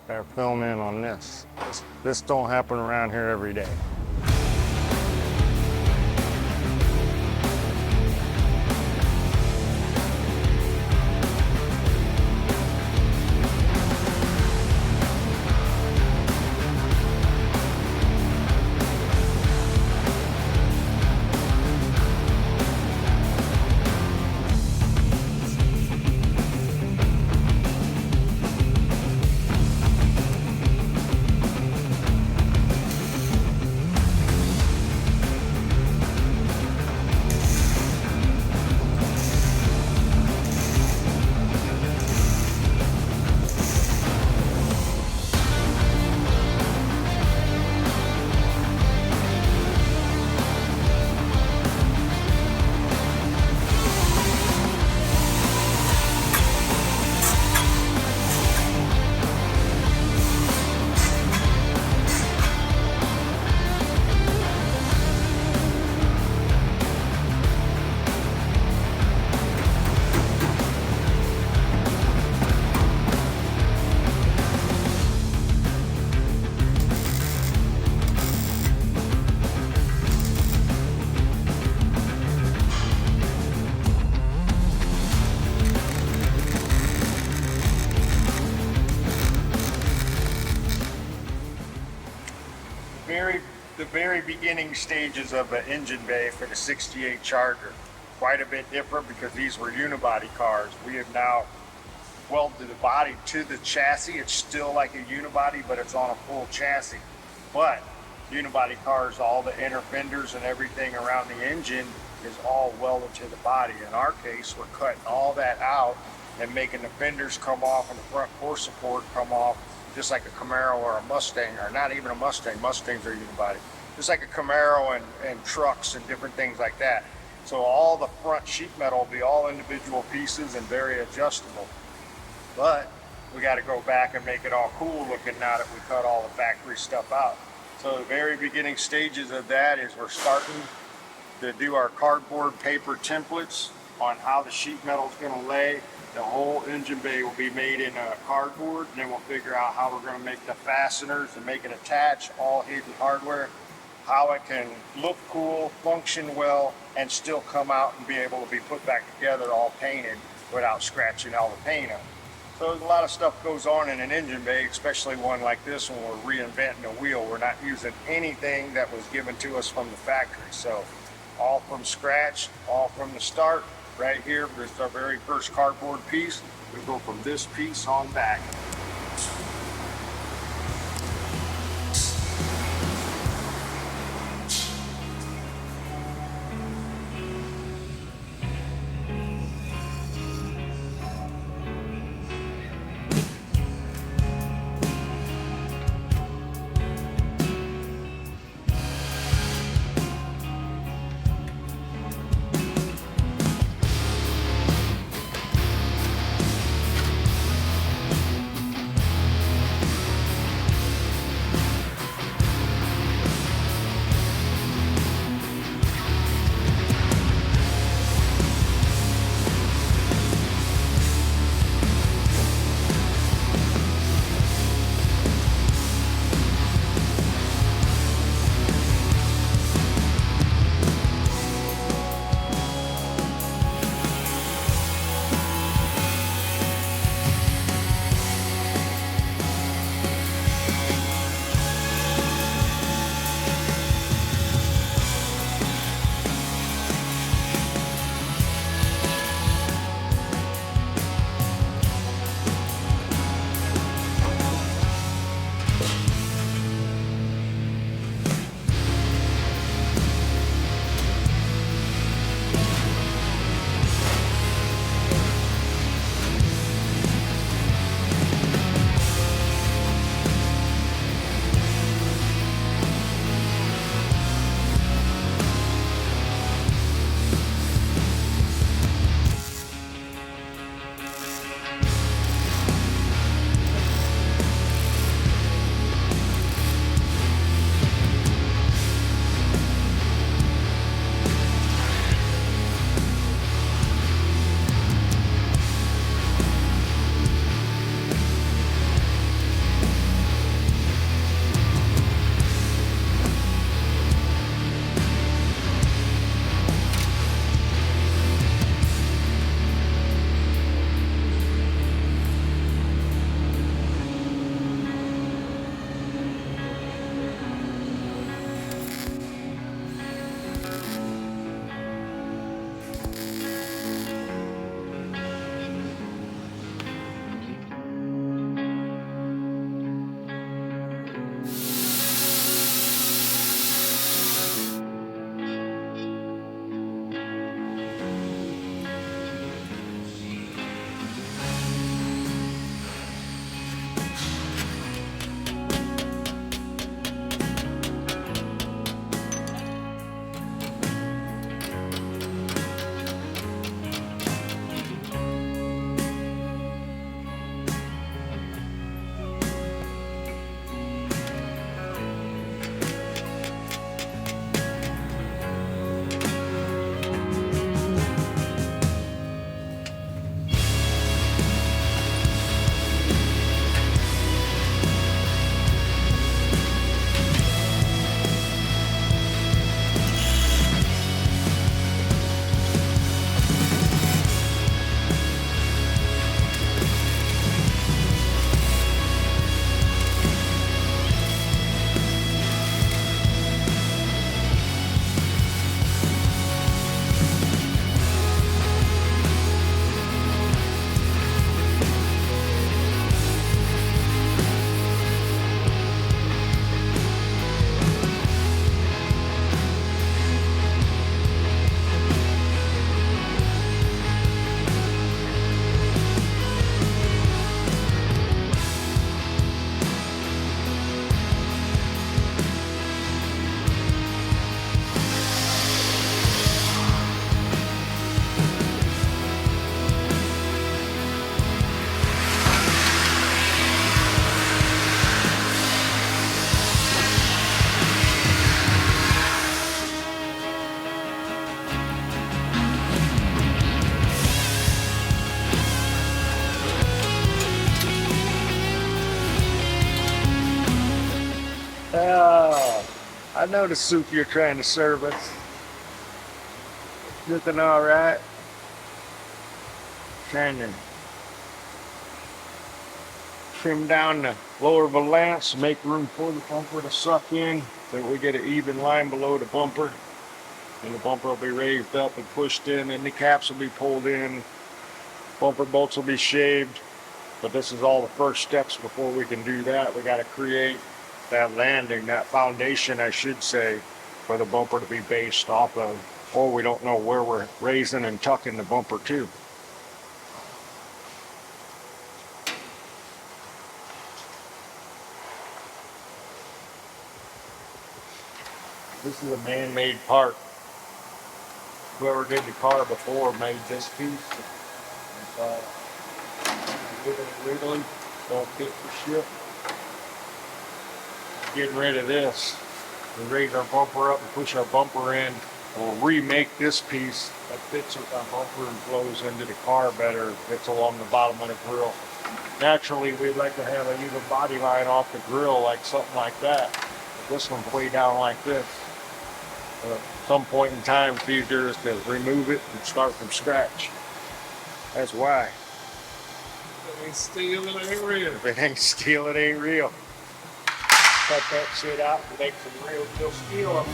Better film in on this. This don't happen around here every day. The very beginning stages of an engine bay for the 68 Charger. Quite a bit different because these were unibody cars. We have now welded the body to the chassis. It's still like a unibody, but it's on a full chassis. But unibody cars, all the inner fenders and everything around the engine is all welded to the body. In our case, we're cutting all that out and making the fenders come off and the front core support come off, just like a Camaro or a Mustang, or not even a Mustang. Mustangs are unibody. Just like a Camaro and trucks and different things like that. So all the front sheet metal will be all individual pieces and very adjustable. But we got to go back and make it all cool looking now that we cut all the factory stuff out. So the very beginning stages of that is we're starting to do our cardboard paper templates on how the sheet metal is going to lay. The whole engine bay will be made in cardboard, and then we'll figure out how we're going to make the fasteners and make it attach, all hidden hardware, how it can look cool, function well, and still come out and be able to be put back together all painted without scratching all the paint up. So there's a lot of stuff goes on in an engine bay, especially one like this when we're reinventing a wheel. We're not using anything that was given to us from the factory. So all from scratch, all from the start. Right here, this is our very first cardboard piece. We go from this piece on back. I know the soup you're trying to serve us. Looking all right. Trying to trim down the lower valance, make room for the bumper to suck in, so we get an even line below the bumper. And the bumper will be raised up and pushed in, and the caps will be pulled in. Bumper bolts will be shaved. But this is all the first steps before we can do that. We got to create that landing, that foundation, I should say, for the bumper to be based off of. Or we don't know where we're raising and tucking the bumper to. This is a man-made part. Whoever did the car before made this piece. It's all wiggly, don't fit for shit. Getting rid of this. We raise our bumper up and push our bumper in. We'll remake this piece that fits with our bumper and flows into the car better, fits along the bottom of the grill. Naturally, we'd like to have an even body line off the grill, like something like that. But this one's way down like this. At some point in time, future is to remove it and start from scratch. That's why. If it ain't steel, it ain't real. If it ain't steel, it ain't real. Cut that shit out and make some real deal steel of it.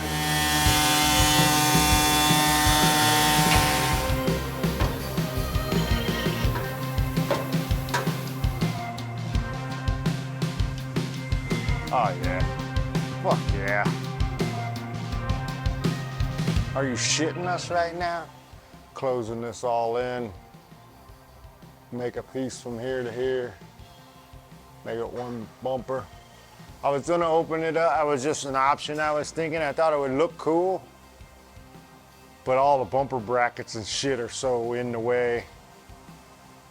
Oh yeah. Fuck yeah. Are you shitting us right now? Closing this all in. Make a piece from here to here. Make it one bumper. I was gonna open it up. I was just an option I was thinking. I thought it would look cool. But all the bumper brackets and shit are so in the way.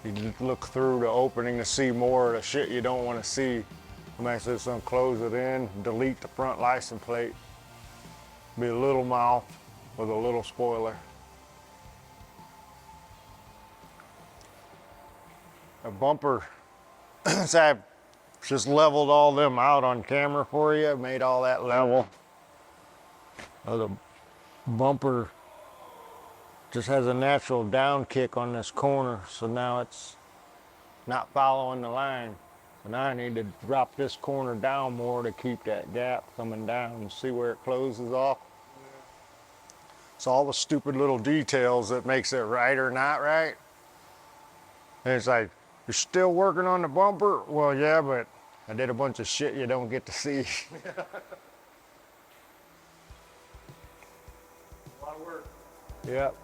You look through the opening to see more of the shit you don't want to see. I'm actually just gonna close it in, delete the front license plate. Be a little mouth with a little spoiler. A bumper, so I just leveled all them out on camera for you, made all that level. The bumper just has a natural down kick on this corner, so now it's not following the line. So now I need to drop this corner down more to keep that gap coming down and see where it closes off. It's all the stupid little details that makes it right or not right. And it's like, you're still working on the bumper? Well, yeah, but I did a bunch of shit you don't get to see. A lot of work. Yep.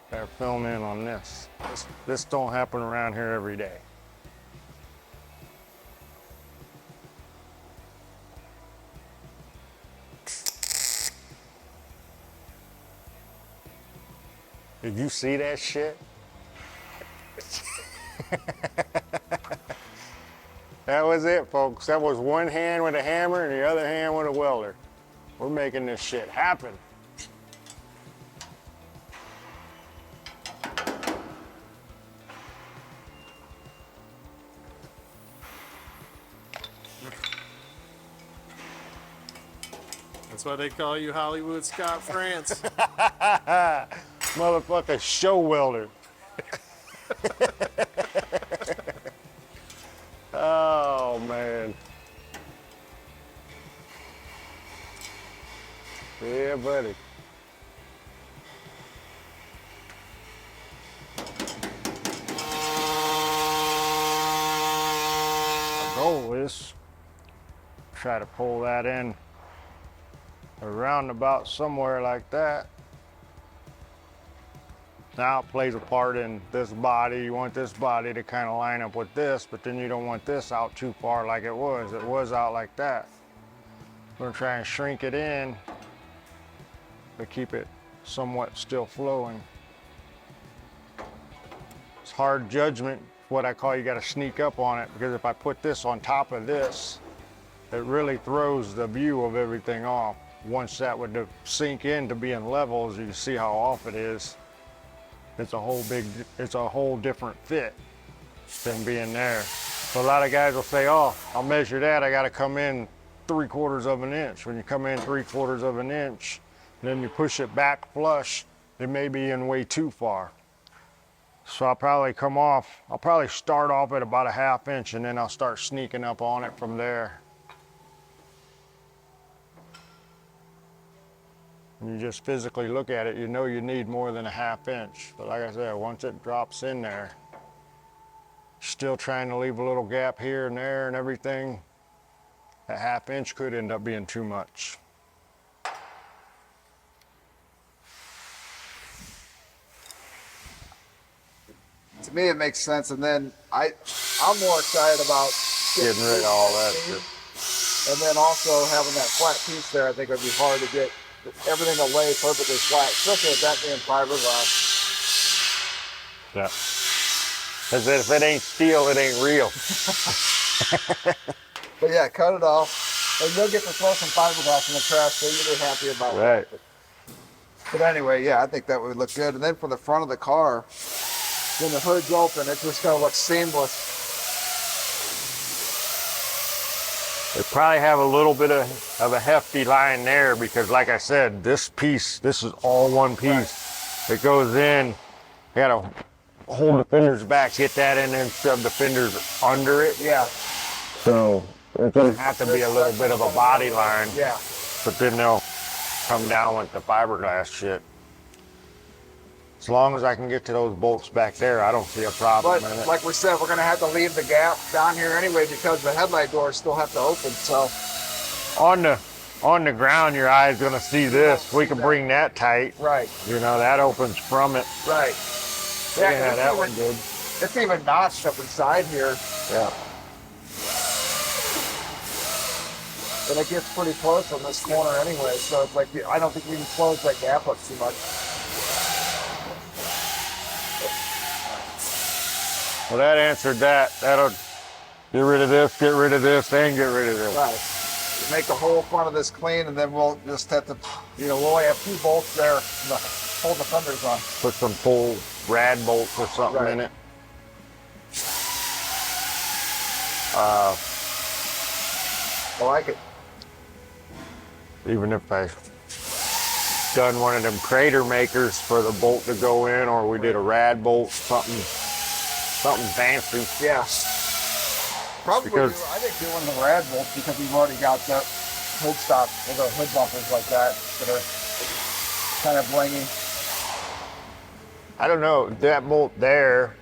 Better film in on this. This don't happen around here every day. Did you see that shit? That was it, folks. That was one hand with a hammer and the other hand with a welder. We're making this shit happen. That's why they call you Hollywood Scott France. Motherfucker show welder. Oh, man. Yeah, buddy. Our goal is try to pull that in around about somewhere like that. Now it plays a part in this body. You want this body to kind of line up with this, but then you don't want this out too far like it was. It was out like that. We're gonna try and shrink it in to keep it somewhat still flowing. It's hard judgment, what I call you gotta sneak up on it, because if I put this on top of this, it really throws the view of everything off. Once that would sink in to being level, as you can see how off it is, it's a whole different fit than being there. So a lot of guys will say, oh, I'll measure that, I gotta come in 3/4 of an inch. When you come in 3/4 of an inch, then you push it back flush, it may be in way too far. So I'll probably start off at about a 1/2 inch, and then I'll start sneaking up on it from there. And you just physically look at it, you know you need more than a 1/2 inch. But like I said, once it drops in there, still trying to leave a little gap here and there and everything, a 1/2 inch could end up being too much. To me, it makes sense. And then I'm more excited about Getting rid of all that shit. and then also having that flat piece there. I think it'd be hard to get everything to lay perfectly flat, especially with that being fiberglass. Yeah. Because if it ain't steel, it ain't real. But yeah, cut it off. And you'll get to throw some fiberglass in the trash, so you'll be happy about Right. it. But anyway, yeah, I think that would look good. And then from the front of the car, when the hood's open, it's just gonna look seamless. It probably have a little bit of a hefty line there, because like I said, this piece, this is all one piece. It goes in, you gotta hold the fenders back, get that in, and shove the fenders under it. Yeah. So it's gonna have to be a little bit of a body line. Yeah. But then they'll come down with the fiberglass shit. As long as I can get to those bolts back there, I don't see a problem But in it. like we said, we're gonna have to leave the gap down here anyway because the headlight doors still have to open. So On the ground, your eye's gonna see this. We can bring that tight. right, You know, that opens from it. right. Yeah, it's that even, one good. It's even notched up inside here, Yeah. and it gets pretty close on this corner anyway. So it's like I don't think we can close that gap up too much. Well, that answered that. That'll get rid of this, and get rid of this. Right. Make the whole front of this clean, and then we'll just have to, we'll only have 2 bolts there to hold the fenders on. Put some full rad bolts or something in it. I like it. Even if I done one of them crater makers for the bolt to go in, or we did a rad bolt, something fancy. Yeah. Probably, Because- I think do one of the rad bolts because we've already got the hood stop or the hood bumpers like that are kind of blingy. I don't know, that bolt there,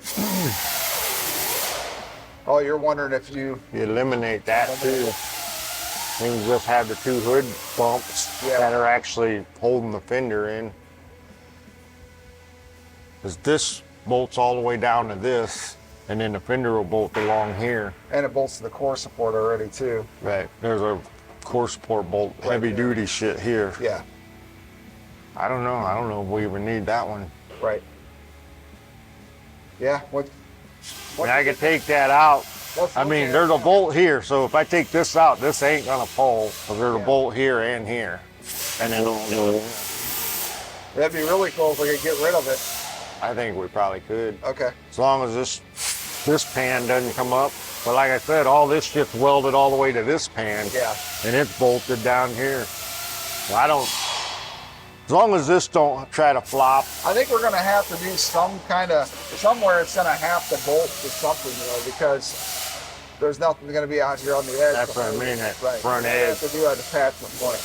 Oh, you're wondering if you, you eliminate that too. And you just have the 2 hood bumps that are actually holding the fender in. Because this bolts all the way down to this, and then the fender will bolt along here. and it bolts to the core support already too. Right. There's a core support bolt, heavy duty shit here. Yeah, I don't know if we even need that one. right. Yeah, I could take that out. I mean, there's a bolt here, so if I take this out, this ain't gonna pull, because there's a bolt here and here. And then, that'd be really cool if we could get rid of it. I think we probably could. Okay. As long as this pan doesn't come up. But like I said, all this shit's welded all the way to this pan. Yeah. And it's bolted down here. So as long as this don't try to flop. I think we're gonna have to do somewhere it's gonna have to bolt to something, because there's nothing gonna be out here on the edge. That's what I mean, that Right. front We edge. have to do an attachment point.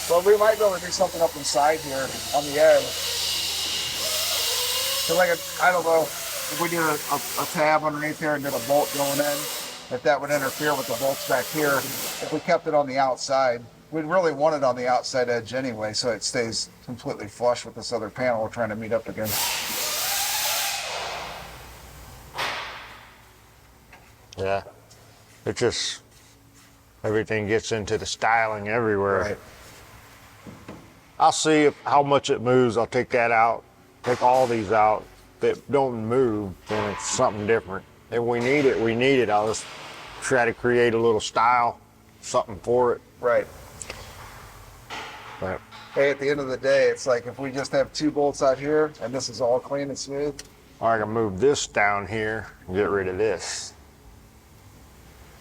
But we might be able to do something up inside here on the edge. So I don't know, if we did a tab underneath here and did a bolt going in, if that would interfere with the bolts back here, if we kept it on the outside. we'd really want it on the outside edge anyway, so it stays completely flush with this other panel we're trying to meet up against. Yeah. It just, everything gets into the styling everywhere. Right. I'll see how much it moves. I'll take that out, take all these out. If it don't move, then it's something different. If we need it, we need it. I'll just try to create a little style, something for it. Right. But Hey, at the end of the day, it's like if we just have 2 bolts out here and this is all clean and smooth. or I can move this down here and get rid of this.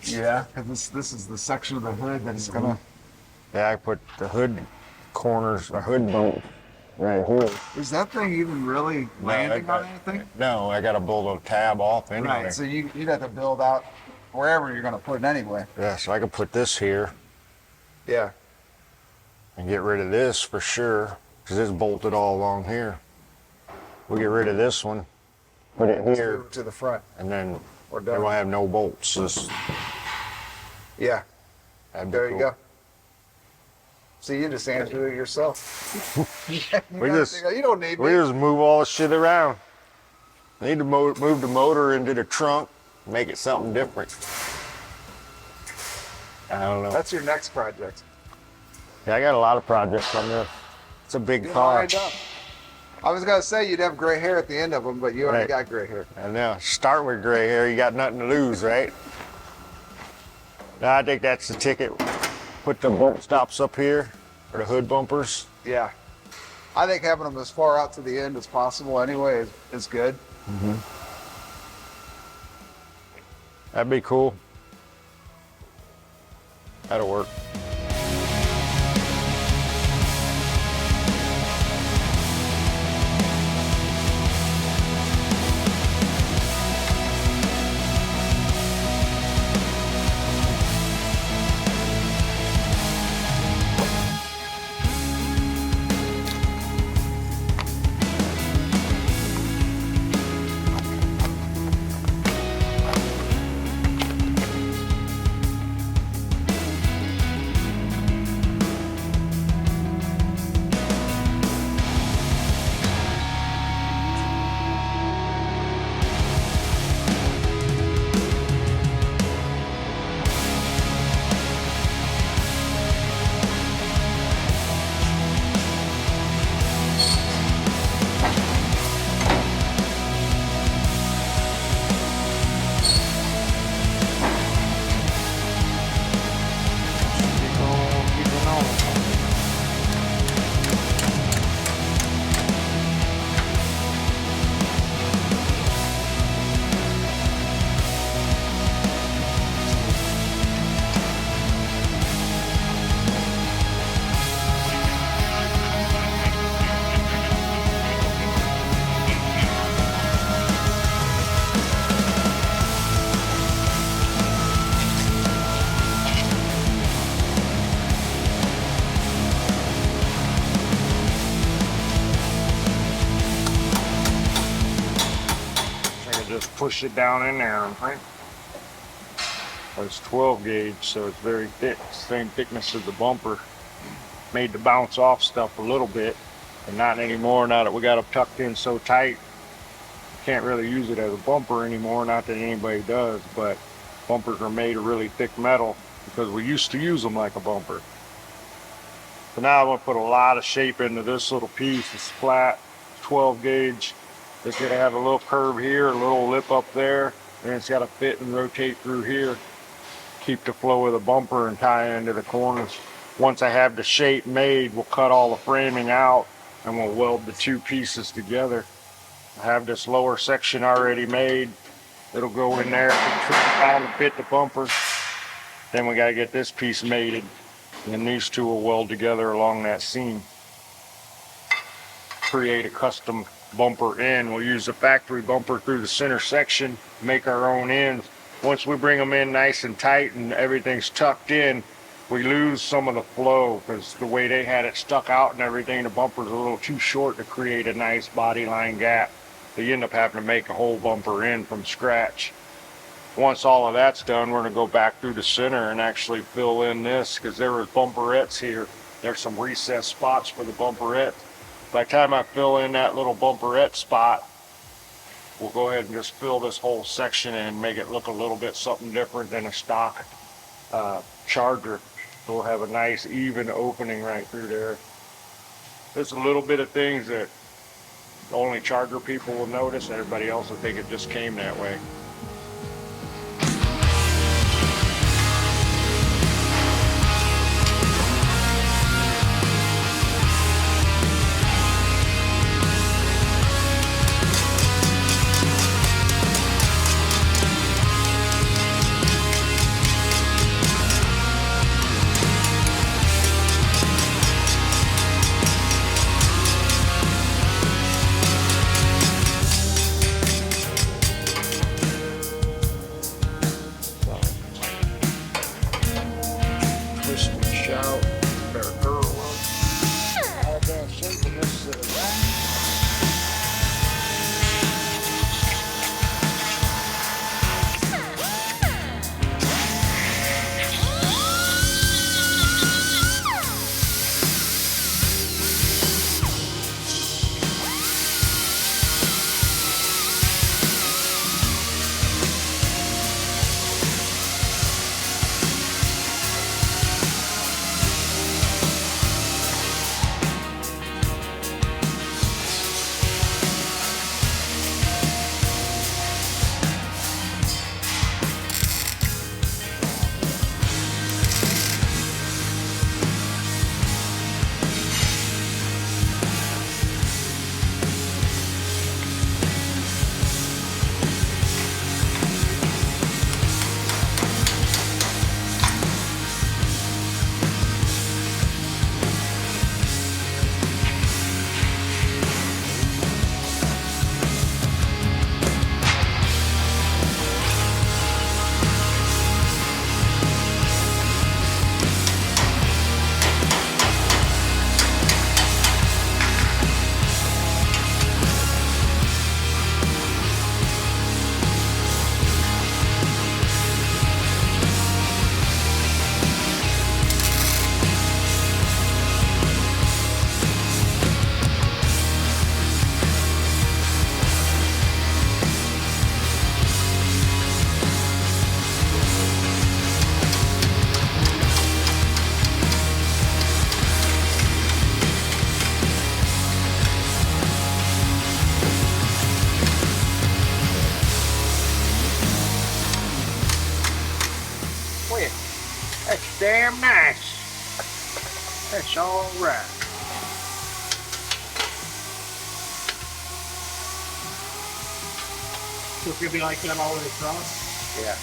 Yeah. Because this is the section of the hood that's gonna. Yeah, I put the hood corners, the hood bolt right here. Is that thing even really landing on anything? No, I got to build a tab off anyway. Right. So you'd have to build out wherever you're gonna put it anyway. Yeah, so I can put this here Yeah. and get rid of this for sure, because it's bolted all along here. We'll get rid of this one, put it Just here, move to the front. and then Or we down. will have no bolts. This, Yeah. that'd be There cool. you go. See, you just answered it yourself. you don't need We me. just move all the shit around. Need to move the motor into the trunk, make it something different. I don't know. That's your next project. Yeah, I got a lot of projects on this. It's a big You car. lined up. I was gonna say you'd have gray hair at the end of them, but you already Right. got gray hair. I know. Start with gray hair, you got nothing to lose, right? Now, I think that's the ticket. Put the bump stops up here, or the hood bumpers. Yeah. I think having them as far out to the end as possible anyway is good. That'd be cool. That'll work. Push it down in there, right? It's 12 gauge, so it's very thick, same thickness as the bumper. Made to bounce off stuff a little bit, but not anymore now that we got them tucked in so tight. Can't really use it as a bumper anymore, not that anybody does, but bumpers are made of really thick metal because we used to use them like a bumper. So now I'm gonna put a lot of shape into this little piece. It's flat, 12 gauge. It's gonna have a little curve here, a little lip up there, and it's gotta fit and rotate through here. Keep the flow of the bumper and tie into the corners. Once I have the shape made, we'll cut all the framing out and we'll weld the 2 pieces together. I have this lower section already made. It'll go in there, trim to fit the bumper. Then we gotta get this piece mated, and these 2 will weld together along that seam. Create a custom bumper end. We'll use the factory bumper through the center section, make our own ends. Once we bring them in nice and tight and everything's tucked in, we lose some of the flow because the way they had it stuck out and everything, the bumper's a little too short to create a nice body line gap. So you end up having to make a whole bumper end from scratch. Once all of that's done, we're gonna go back through the center and actually fill in this, because there were bumperettes here. There's some recessed spots for the bumperette. By the time I fill in that little bumperette spot, we'll go ahead and just fill this whole section and make it look a little bit something different than a stock Charger. So we'll have a nice even opening right through there. There's a little bit of things that only Charger people will notice. Everybody else will think it just came that way. Twist and shout, better curl up. All damn shape in this That's damn nice. That's all right. So it's gonna be like that all the way across? Yeah.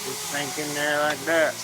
Just sink in there like that.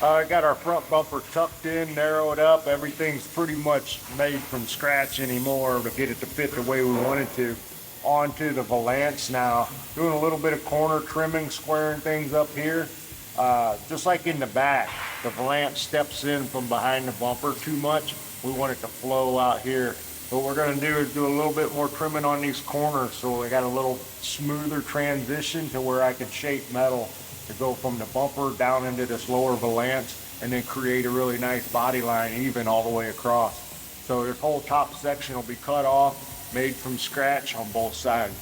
I got our front bumper tucked in, narrowed up. Everything's pretty much made from scratch anymore to get it to fit the way we want it to. Onto the valance now. Doing a little bit of corner trimming, squaring things up here. Just like in the back, the valance steps in from behind the bumper too much. We want it to flow out here. What we're gonna do is do a little bit more trimming on these corners so we got a little smoother transition to where I can shape metal to go from the bumper down into this lower valance and then create a really nice body line even all the way across. So this whole top section will be cut off, made from scratch on both sides.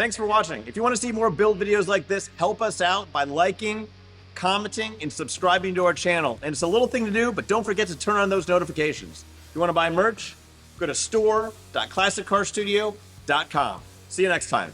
Thanks for watching. If you want to see more build videos like this, help us out by liking, commenting, and subscribing to our channel. And it's a little thing to do, but don't forget to turn on those notifications. If you want to buy merch, go to store.classiccarstudio.com. See you next time.